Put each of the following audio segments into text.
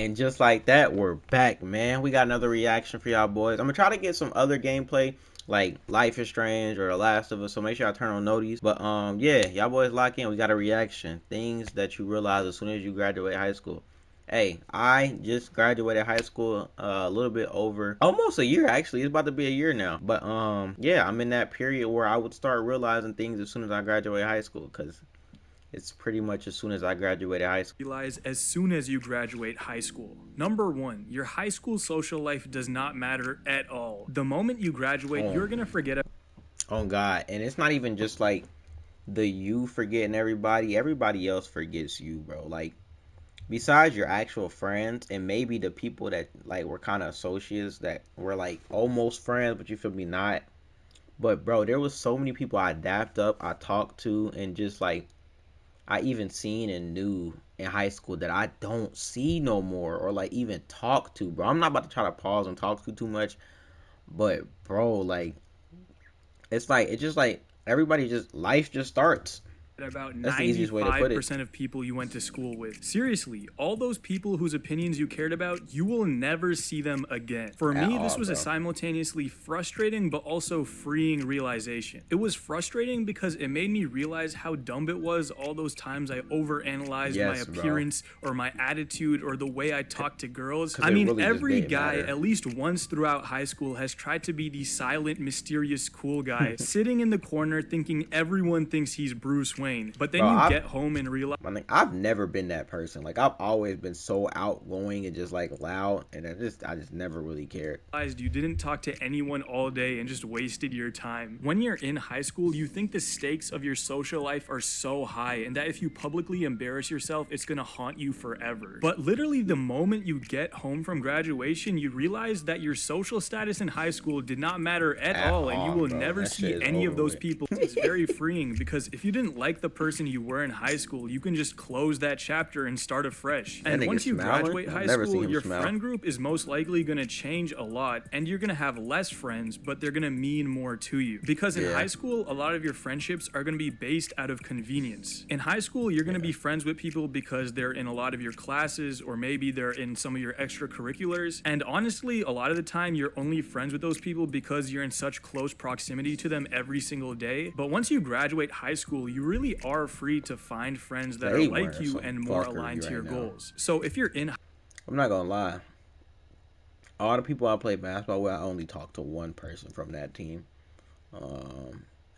And just like that, we're back, man. We got another reaction for y'all boys. I'm gonna try to get some other gameplay like Life is Strange or The Last of Us, so make sure y'all turn on notice. But yeah, y'all boys lock in. We got a reaction. Things that you realize as soon as you graduate high school. Hey, I just graduated high school a little bit over almost a year actually. It's about to be a year now. But yeah, I'm in that period where I would start realizing things as soon as I graduate high school, because it's pretty much as soon as I graduated high school. Realize as soon as you graduate high school. Number 1, your high school social life does not matter at all. The moment you graduate, you're gonna forget. Oh God, and it's not even just like the you forgetting everybody. Everybody else forgets you, bro. Like, besides your actual friends and maybe the people that like were kind of associates that were like almost friends, but you feel me, not. But bro, there was so many people I dapped up, I talked to, and just like I even seen and knew in high school that I don't see no more or like even talk to, bro. I'm not about to try to pause and talk to too much, but bro, like it's just like everybody just life just starts. About That's the easiest way to put it. 95% of people you went to school with. Seriously, all those people whose opinions you cared about, you will never see them again. For me, this was a simultaneously frustrating but also freeing realization. It was frustrating because it made me realize how dumb it was all those times I overanalyzed my appearance or my attitude or the way I talked to girls. I mean, really every guy at least once throughout high school has tried to be the silent, mysterious, cool guy sitting in the corner thinking everyone thinks he's Bruce Wayne. But then you get home and realize, I've never been that person. Like, I've always been so outgoing and just like loud, and I just never really cared. You didn't talk to anyone all day and just wasted your time. When you're in high school, you think the stakes of your social life are so high and that if you publicly embarrass yourself, it's gonna haunt you forever. But literally the moment you get home from graduation, you realize that your social status in high school did not matter at all, and you will never see any of those people. It's very freeing because if you didn't like the person you were in high school, you can just close that chapter and start afresh. And once you graduate high school, your friend group is most likely going to change a lot, and you're going to have less friends, but they're going to mean more to you. Because in high school, a lot of your friendships are going to be based out of convenience. In high school, you're going to be friends with people because they're in a lot of your classes, or maybe they're in some of your extracurriculars. And honestly, a lot of the time, you're only friends with those people because you're in such close proximity to them every single day. But once you graduate high school, you really are free to find friends that are like you and more aligned to your goals. So if you're in, I'm not gonna lie, all the people I play basketball with, I only talk to one person from that team.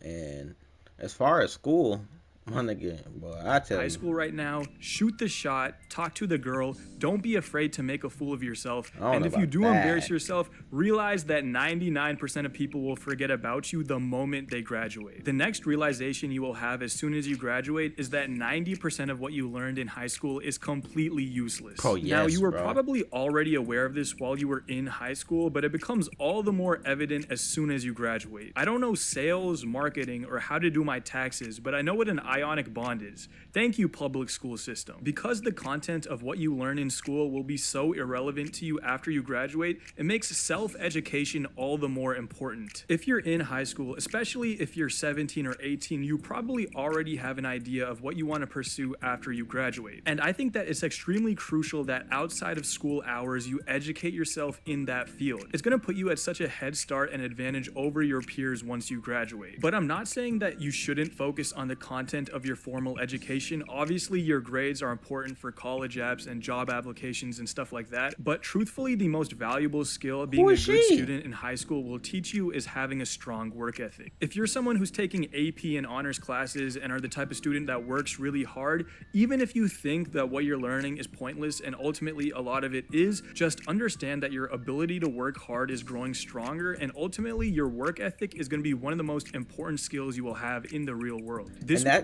And as far as school, my nigga, boy, I tell you, high school right now, shoot the shot, talk to the girl, don't be afraid to make a fool of yourself, and if you do embarrass yourself, realize that 99% of people will forget about you the moment they graduate. The next realization you will have as soon as you graduate is that 90% of what you learned in high school is completely useless. Now, you were probably already aware of this while you were in high school, but it becomes all the more evident as soon as you graduate. I don't know sales, marketing, or how to do my taxes, but I know what an ionic bond is. Thank you, public school system. Because the content of what you learn in school will be so irrelevant to you after you graduate, it makes self-education all the more important. If you're in high school, especially if you're 17 or 18, you probably already have an idea of what you want to pursue after you graduate. And I think that it's extremely crucial that outside of school hours, you educate yourself in that field. It's going to put you at such a head start and advantage over your peers once you graduate. But I'm not saying that you shouldn't focus on the content of your formal education. Obviously, your grades are important for college apps and job applications and stuff like that, but truthfully, the most valuable skill being a good student in high school will teach you is having a strong work ethic. If you're someone who's taking AP and honors classes and are the type of student that works really hard, even if you think that what you're learning is pointless and ultimately a lot of it is, just understand that your ability to work hard is growing stronger, and ultimately your work ethic is going to be one of the most important skills you will have in the real world.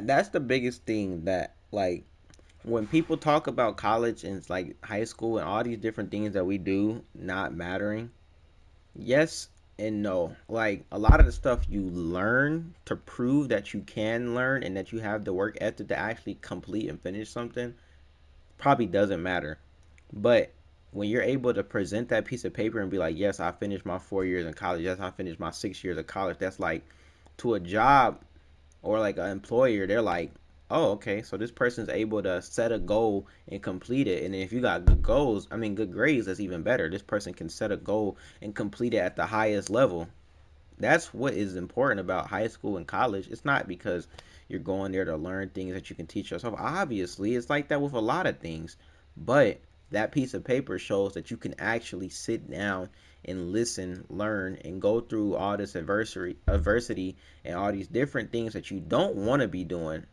That's the biggest thing, that like when people talk about college and it's like high school and all these different things that we do not mattering, yes and no. Like, a lot of the stuff you learn to prove that you can learn and that you have the work ethic to actually complete and finish something probably doesn't matter. But when you're able to present that piece of paper and be like, yes, I finished my 4 years in college, yes, I finished my 6 years of college, that's like, to a job or like an employer, they're like, oh, okay, so this person's able to set a goal and complete it. And if you got good goals, I mean, good grades, that's even better. This person can set a goal and complete it at the highest level. That's what is important about high school and college. It's not because you're going there to learn things that you can teach yourself. Obviously, it's like that with a lot of things. But that piece of paper shows that you can actually sit down and listen, learn, and go through all this adversity and all these different things that you don't want to be doing,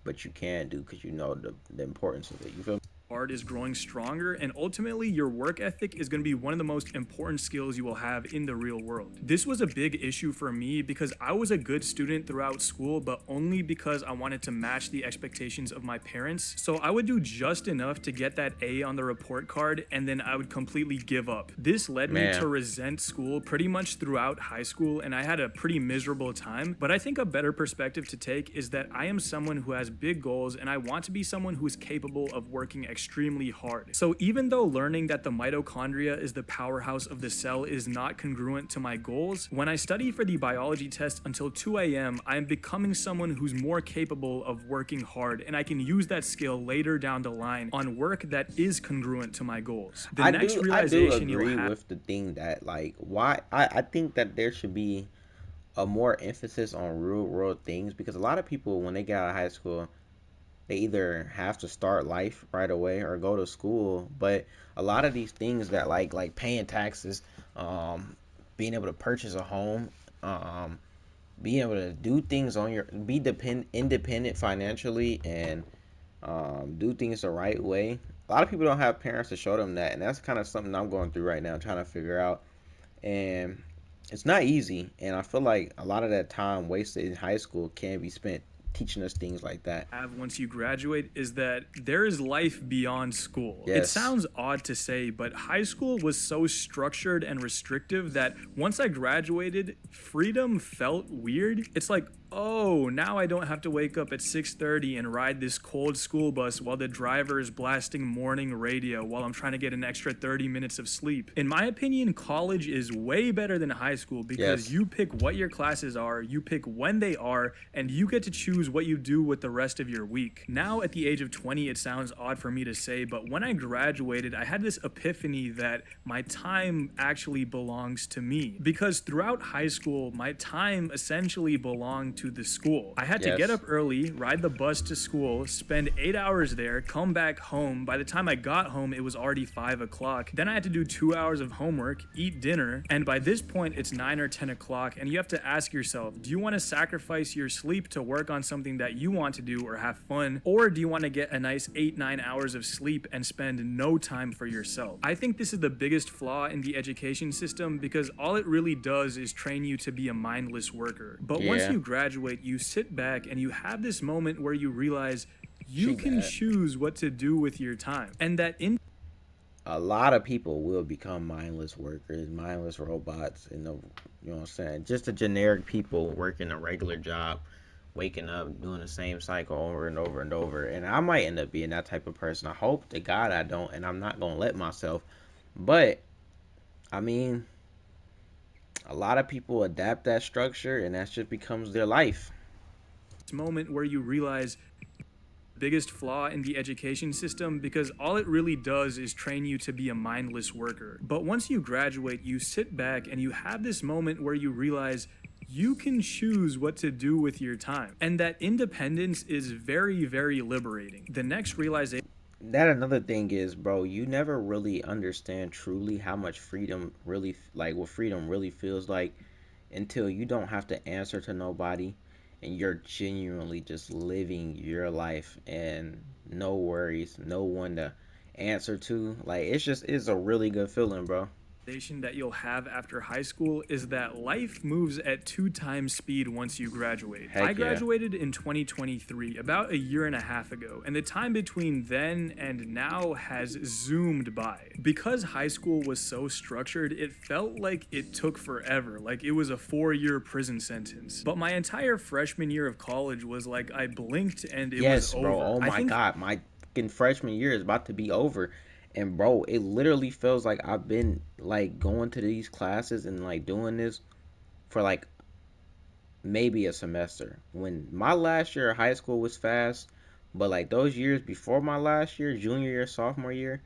but you can do because you know the importance of it. You feel me? Art is growing stronger, and ultimately your work ethic is going to be one of the most important skills you will have in the real world. This was a big issue for me because I was a good student throughout school, but only because I wanted to match the expectations of my parents. So I would do just enough to get that A on the report card, and then I would completely give up. This led me to resent school pretty much throughout high school, and I had a pretty miserable time. But I think a better perspective to take is that I am someone who has big goals, and I want to be someone who is capable of working extremely hard. So even though learning that the mitochondria is the powerhouse of the cell is not congruent to my goals, when I study for the biology test until 2 a.m., I am becoming someone who's more capable of working hard, and I can use that skill later down the line on work that is congruent to my goals. I do agree with the thing that, like, why I think that there should be a more emphasis on real world things, because a lot of people, when they get out of high school, they either have to start life right away or go to school. But a lot of these things that like paying taxes, being able to purchase a home, being able to do things on your be independent financially, and do things the right way. A lot of people don't have parents to show them that, and that's kind of something I'm going through right now, trying to figure out. And it's not easy, and I feel like a lot of that time wasted in high school can be spent teaching us things like that. Have once you graduate is that there is life beyond school. Yes. It sounds odd to say, but high school was so structured and restrictive that once I graduated, freedom felt weird. It's like, oh, now I don't have to wake up at 6:30 and ride this cold school bus while the driver is blasting morning radio while I'm trying to get an extra 30 minutes of sleep. In my opinion, college is way better than high school because you pick what your classes are, you pick when they are, and you get to choose what you do with the rest of your week. Now, at the age of 20, it sounds odd for me to say, but when I graduated, I had this epiphany that my time actually belongs to me. Because throughout high school, my time essentially belonged to the school. I had to get up early, ride the bus to school, spend 8 hours there, come back home. By the time I got home, it was already 5 o'clock. Then I had to do 2 hours of homework, eat dinner, and by this point, it's 9 or 10 o'clock, and you have to ask yourself, do you want to sacrifice your sleep to work on something that you want to do or have fun, or do you want to get a nice 8-9 hours of sleep and spend no time for yourself? I think this is the biggest flaw in the education system because all it really does is train you to be a mindless worker. But once you graduate, you sit back and you have this moment where you realize you can choose what to do with your time, and that in a lot of people will become mindless workers, mindless robots, and you know what I'm saying? Just a generic people working a regular job, waking up, doing the same cycle over and over and over. And I might end up being that type of person. I hope to God I don't, and I'm not gonna let myself. But I mean, a lot of people adapt that structure, and that just becomes their life. moment where you realize biggest flaw in the education system because all it really does is train you to be a mindless worker. But once you graduate, you sit back and you have this moment where you realize you can choose what to do with your time. And that independence is very, very liberating. The next realization that another thing is, bro, you never really understand truly how much freedom really, like what freedom really feels like, until you don't have to answer to nobody and you're genuinely just living your life and no worries, no one to answer to. Like, it's a really good feeling, bro. that you'll have after high school is that life moves at 2 times speed once you graduate. I graduated in 2023, about a year and a half ago, and the time between then and now has zoomed by. Because high school was so structured, it felt like it took forever, like it was a 4-year prison sentence. But my entire freshman year of college was like I blinked and it was over. Bro, oh my God, my freshman year is about to be over. And bro, it literally feels like I've been like going to these classes and like doing this for like maybe a semester. When my last year of high school was fast, But like those years before my last year, junior year, sophomore year,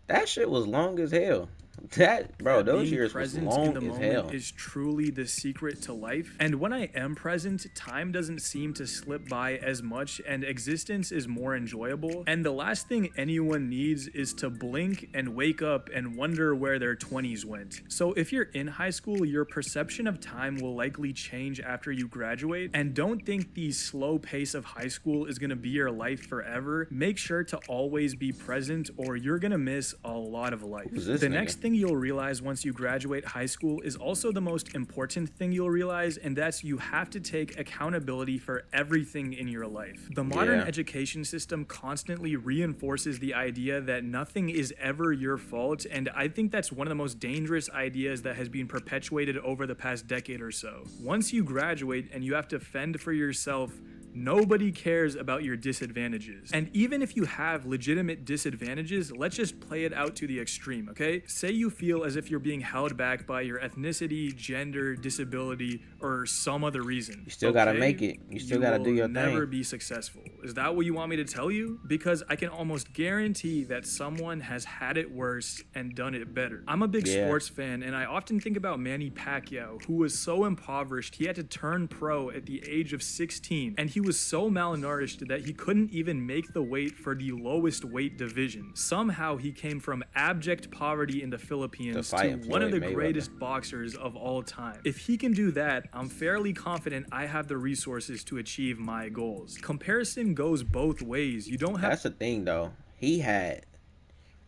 that shit was long as hell. That, bro, that those being years was present in long the as moment hell. is truly the secret to life. And when I am present, time doesn't seem to slip by as much and existence is more enjoyable. And the last thing anyone needs is to blink and wake up and wonder where their 20s went. So if you're in high school, your perception of time will likely change after you graduate. And don't think the slow pace of high school is gonna be your life forever. Make sure to always be present or you're gonna miss a lot of life. The next thing you'll realize once you graduate high school is also the most important thing you'll realize, and that's you have to take accountability for everything in your life. The modern education system constantly reinforces the idea that nothing is ever your fault, and I think that's one of the most dangerous ideas that has been perpetuated over the past decade or so. Once you graduate and you have to fend for yourself, nobody cares about your disadvantages. And even if you have legitimate disadvantages, let's just play it out to the extreme, okay? Say you feel as if you're being held back by your ethnicity, gender, disability, or some other reason. You still gotta make it. You still gotta do your thing. You will never be successful. Is that what you want me to tell you? Because I can almost guarantee that someone has had it worse and done it better. I'm a big sports fan, and I often think about Manny Pacquiao, who was so impoverished he had to turn pro at the age of 16, and he was so malnourished that he couldn't even make the weight for the lowest weight division. Somehow he came from abject poverty in the Philippines to one of the greatest boxers of all time. If he can do that, I'm fairly confident I have the resources to achieve my goals. Comparison goes both ways. You don't have— That's the thing though. He had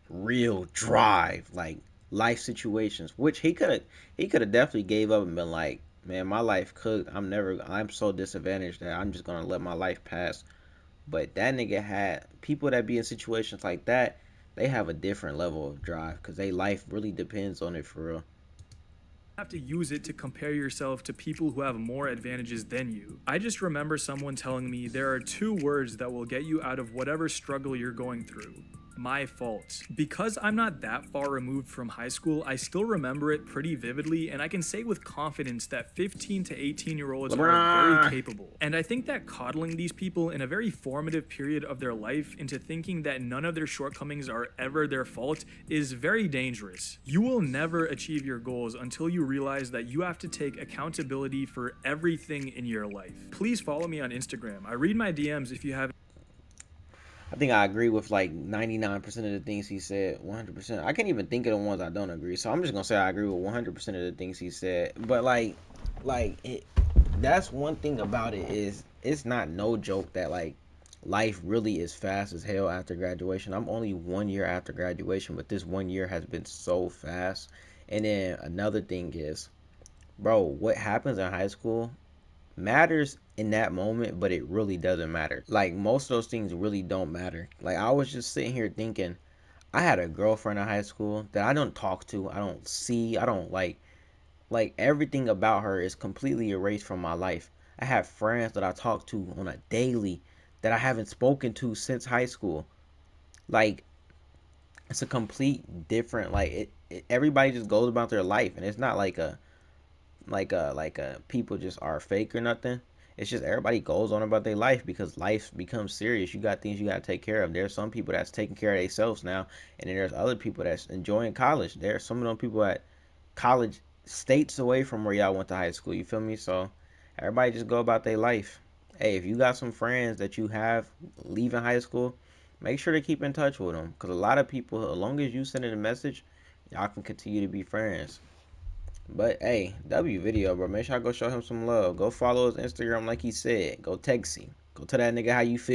real drive, like life situations, which he could have definitely gave up and been like, man, my life cooked. I'm so disadvantaged that I'm just gonna let my life pass. But that nigga had people that be in situations like that, they have a different level of drive because their life really depends on it for real. Have to use it to compare yourself to people who have more advantages than you. I just remember someone telling me there are 2 words that will get you out of whatever struggle you're going through. My fault. Because I'm not that far removed from high school, I still remember it pretty vividly, and I can say with confidence that 15 to 18-year-olds are very capable. And I think that coddling these people in a very formative period of their life into thinking that none of their shortcomings are ever their fault is very dangerous. You will never achieve your goals until you realize that you have to take accountability for everything in your life. Please follow me on Instagram. I read my DMs if you have— I think I agree with like 99% of the things he said, 100%. I can't even think of the ones I don't agree. So I'm just going to say I agree with 100% of the things he said. But that's one thing about it is it's not no joke that like life really is fast as hell after graduation. I'm only 1 year after graduation, but this 1 year has been so fast. And then another thing is, bro, what happens in high school matters in that moment, but it really doesn't matter. Like most of those things really don't matter. Like I was just sitting here thinking, I had a girlfriend in high school that I don't talk to, I don't see, I don't like everything about her is completely erased from my life. I have friends that I talk to on a daily that I haven't spoken to since high school. Like it's a complete different everybody just goes about their life, and it's not like a people just are fake or nothing. It's just everybody goes on about their life because life becomes serious. You got things you got to take care of. There's some people that's taking care of themselves now, and then there's other people that's enjoying college. There's some of them people at college states away from where y'all went to high school. You feel me? So everybody just go about their life. Hey, if you got some friends that you have leaving high school, make sure to keep in touch with them, because a lot of people, as long as you send it a message, y'all can continue to be friends. But hey, W video, bro. Make sure I go show him some love. Go follow his Instagram like he said. Go text him. Go tell that nigga how you feel.